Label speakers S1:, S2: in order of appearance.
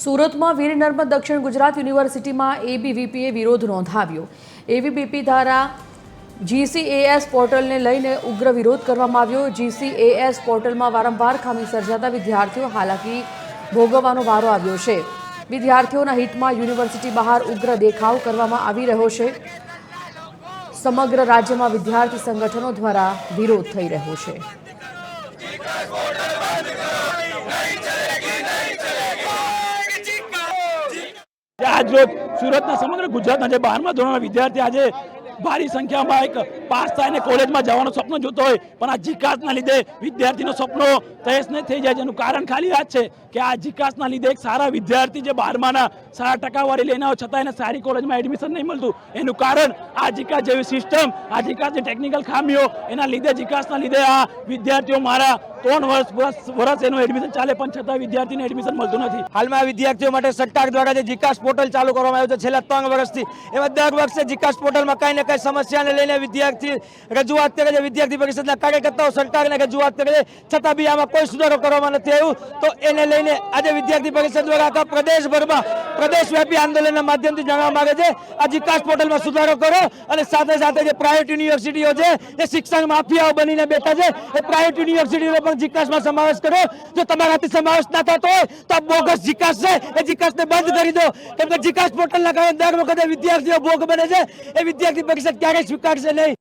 S1: સુરતમાં વીર નર્મદ દક્ષિણ ગુજરાત યુનિવર્સિટીમાં એબીવીપીએ વિરોધ નોંધાવ્યો। એબીવીપી દ્વારા જીસીએએસ પોર્ટલને લઈને ઉગ્ર વિરોધ કરવામાં આવ્યો। જીસીએએસ પોર્ટલમાં વારંવાર ખામી સર્જાતા વિદ્યાર્થીઓ હાલાકી ભોગવવાનો વારો આવ્યો છે। વિદ્યાર્થીઓના હિતમાં યુનિવર્સિટી બહાર ઉગ્ર દેખાવ કરવામાં આવી રહ્યો છે। સમગ્ર રાજ્યમાં વિદ્યાર્થી સંગઠનો દ્વારા વિરોધ થઈ રહ્યો છે।
S2: आज रोज सूरत समग्र गुजरात 12મા ધોરણના વિદ્યાર્થી આજે भारी संख्या में एक पास थाय कॉलेज में जवानो सपनो जोतो होय पण आ जिकासना लीधे विद्यार्थीनो सपनो तयस नहीं थई जाय। जेनुं कारण खाली आ छे कि आ जिकासना लीधे एक सारा विद्यार्थी जे 12माना सारा टकावारी लईने आवे छतां एने सारी कॉलेज में एडमिशन नहीं मळतुं। एनुं कारण आ जिकास जेवी सिस्टम आ जिकासनी टेक्निकल खामीओ एना लीधे जिकासना लीधे आ विद्यार्थीओ मारा 3 वर्ष एनुं एडमिशन चाले पण छतां विद्यार्थीने एडमिशन मळतुं नथी।
S3: हालमां विद्यार्थीओ माटे सरकार द्वारा जे जिकास पोर्टल चालू करवामां आव्युं छे छेल्ला 3 वर्षथी एमां दर वर्षे जिकास पोर्टल में कांई कई समस्या ने लईने विद्यार्थी रजूआत करे छे। विद्यार्थी परिषदना कार्यकर्ताओ सरकारने रजूआत करे छतां बी आमां कोई सुधारो करवामां नथी आव्युं। तो एने लईने आज विद्यार्थी परिषद द्वारा आखा प्रदेशभरमां प्रदेशव्यापी आंदोलनना माध्यमथी जणाववामां आवे छे आ जिकास पोर्टल में सुधारो करो अने साथे साथे जे प्राइवेट युनिवर्सिटीओ छे ए शिक्षण माफियाओ बनीने बेठा छे ए प्राइवेट युनिवर्सिटीओ पण जिकासमां समावेश करो। जो तमाराथी समावेश न थतो होय तो बोगस जिकास छे ए जिकासने बंध करी दो केम के जिकास पोर्टलना कारणे दर वखते विद्यार्थीओ भोग बने छे। ए विद्यार्थी परिषद क्यारेय स्वीकारशे नहीं।